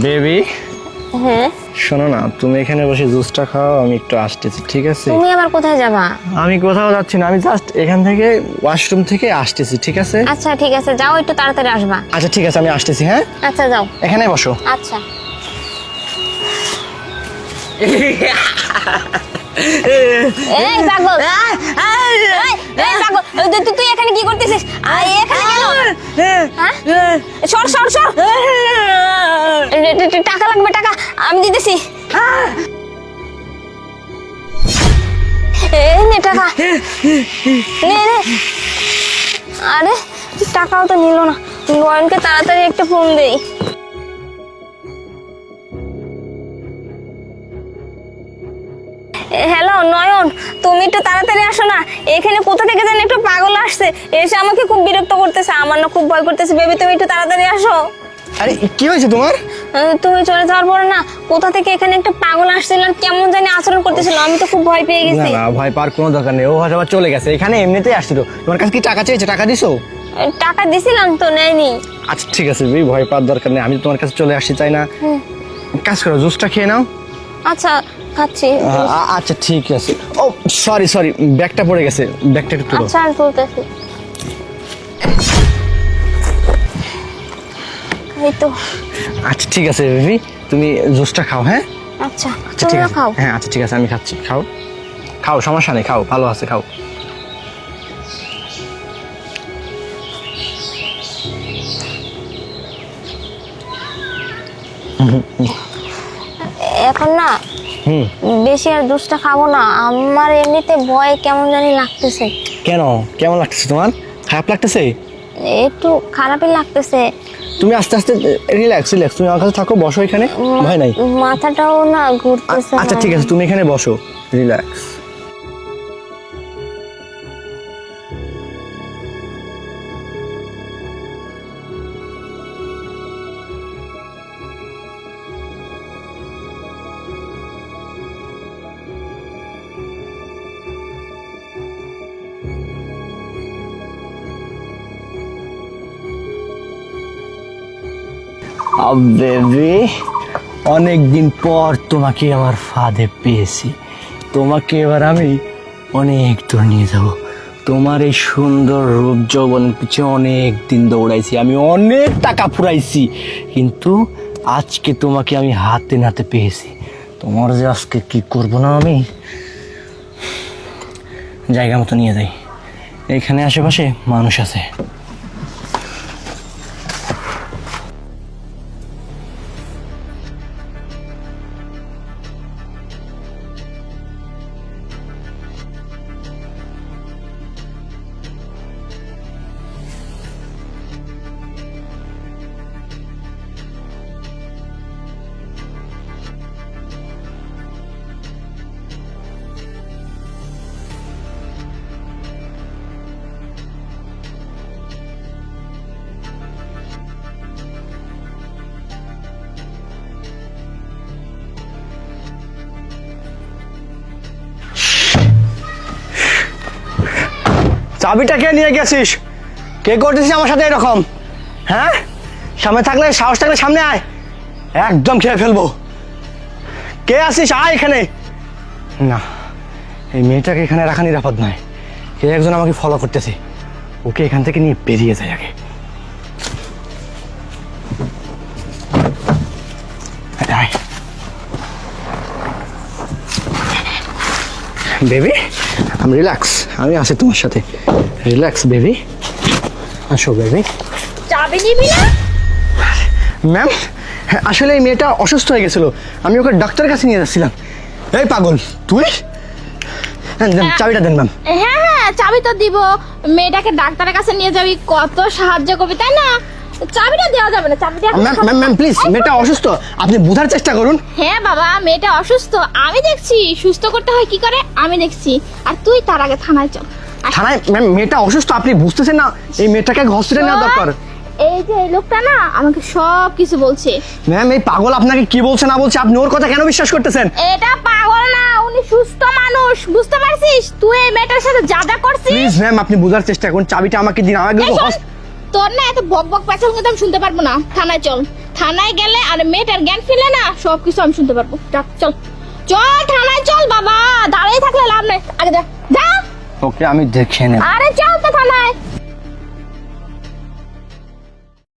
Baby হ্যাঁ শোনো না, তুমি এখানে বসে জুসটা খাও, আমি একটু আসতেছি, ঠিক আছে? তুমি আবার কোথায় যাবা? আমি কোথাও যাচ্ছি না, আমি জাস্ট এখান থেকে ওয়াশরুম থেকে আসতেছি, ঠিক আছে? আচ্ছা ঠিক আছে, যাও একটু তাড়াতাড়ি আসবা। আচ্ছা ঠিক আছে, আমি আসতেছি। হ্যাঁ আচ্ছা যাও। এখানে বসো। আচ্ছা এই পাগল, এই পাগল, তুই এখানে কি করতেছিস? এখানে কেন? হ্যাঁ? সর সর সর, টাকা লাগবে, টাকা আমি দিতেছি। এই নে টাকা, নে নে। আরে টাকাও তো নিল না, নয়নকে তাড়াতাড়ি একটা ফোন দেই। হ্যালো নয়ন, তুমি একটু তাড়াতাড়ি আসো না, এখানে কোথা থেকে যেন একটু পাগল আসছে, এসে আমাকে খুব বিরক্ত করতেছে, আমার না খুব ভয় করতেছে। বেবি তুমি একটু তাড়াতাড়ি আসো। আরে কি হয়েছে তোমার? তুমি চলে যাওয়ার পরে না কোথা থেকে এখানে একটা পাগল আসছিল আর কেমন জানি আচরণ করতেছিল, আমি তো খুব ভয় পেয়ে না গেছি। না, ভয় পাওয়ার কোনো দরকার নেই, ও হয়তো আবার চলে গেছে, এখানে এমনিতেই আসছিল। তোমার কাছে কি টাকা চেয়েছে? টাকা দিছো? টাকা দিছিলাম তো, নেয়নি। আচ্ছা ঠিক আছে বেবি, ভয় পাওয়ার দরকার নেই, আমি তোমার কাছে চলে আসছি, তাই না? কাজ করো, জুসটা খেয়ে নাও। আচ্ছা খাচ্ছি। আচ্ছা ঠিক আছে। ও সরি সরি, ব্যাগটা পড়ে গেছে, ব্যাগটা একটু তুলো। আচ্ছা আমি তুলতেছি। এই তো। আচ্ছা ঠিক আছে বেবি, তুমি জুসটা খাও। হ্যাঁ আচ্ছা আচ্ছা ঠিক তুমিও আছে। খাও। হ্যাঁ আচ্ছা ঠিক আছে, আমি খাচ্ছি, খাও খাও, সমস্যা নেই, খাও, ভালো আছে, খাও। এখন না হুম। বেশি আর জুসটা খাবো না, আমার এমনিতে ভয় কেমন জানি লাগতেছে। কেন, কেমন লাগতেছে তোমার? খারাপ লাগতেছে? একটু খারাপই লাগতেছে। তুমি আস্তে আস্তে রিল্যাক্স রিল্যাক্স, তুমি আমার কাছে থাকো, বসো এখানে, ভয় নাই। মাথাটাও না ঘুরতেছে। আচ্ছা ঠিক আছে, তুমি এখানে বসো, রিল্যাক্স। বেবি অনেক দিন পর তোমাকে আমার ফাঁদে পেয়েছি, তোমাকে এবার আমি অনেক দূর নিয়ে যাব। তোমার এই সুন্দর রূপ যৌবন পিছে অনেক দিন দৌড়াইছি, আমি অনেক টাকা ফুরাইছি, কিন্তু আজকে তোমাকে আমি হাতে নাতে পেয়েছি। তোমার যে আজকে কি করব না আমি, জায়গা মতো নিয়ে যাই, এখানে আশেপাশে মানুষ আছে। চাবিটা কে নিয়ে গেছিস? কে করতেছিস আমার সাথে এরকম? হ্যাঁ, সামনে থাকলে, সাহস থাকলে সামনে আয়, একদম খেয়ে ফেলবো। কে আসিস? আয় এখানে। না, এই মেয়েটাকে এখানে রাখা নিরাপদ নয়, কে একজন আমাকে ফলো করতেছে, ওকে এখান থেকে নিয়ে বেরিয়ে যায় আগে। আয় বেবি, আমি রিল্যাক্স, আমি আছি তোমার সাথে, রিল্যাক্স বেবি, আসো বেবি। চাবি নিবি না? ম্যাম আসলে এই মেয়েটা অসুস্থ হয়ে গেছিল, আমি ওকে ডাক্তারের কাছে নিয়ে যাচ্ছিলাম। এই পাগল তুই, চাবিটা দেন ম্যাম। হ্যাঁ হ্যাঁ চাবি তো দিব, মেয়েটাকে ডাক্তারের কাছে নিয়ে যাবি, কত সাহায্য করবি তাই না? চাবিটা দেওয়া যাবে না, চাবিটা। ম্যাম ম্যাম প্লিজ, মেয়েটা অসুস্থ, আপনি বোঝার চেষ্টা করুন। হ্যাঁ বাবা, মেয়েটা অসুস্থ, আমি দেখছি সুস্থ করতে হয় কি করে, আমি দেখছি। আর তুই তার আগে থানায় চল। থানায়? ম্যাম মেয়েটা অসুস্থ, আপনি বুঝতেছেন না, এই মেয়েটাকে হসপিটালে নেওয়া দরকার। এই যে এই লোকটা না আমাকে সব কিছু বলছে। ম্যাম এই পাগল আপনাকে কি বলছে না বলছে, আপনি ওর কথা কেন বিশ্বাস করতেছেন? এটা পাগল না, উনি সুস্থ মানুষ, বুঝতে পারছিস? তুই এই মেয়েটার সাথে যা যা করছিস। প্লিজ ম্যাম আপনি বোঝার চেষ্টা করুন, চাবিটা আমাকে দিন, আমাকে এই শোন, তোর না এত বক বক পেঁচাল কিন্তু আমি শুনতে পারবো না। থানায় চল, থানায় গেলে আর মেয়েটার জ্ঞান ফিরলে না সবকিছু আমি শুনতে পারবো। যা চল চল থানায় চল বাবা, দাঁড়িয়ে থাকলে লাভ নেই, আগে যা যা। ওকে আমি দেখে নেব। আরে চল তো থানায়।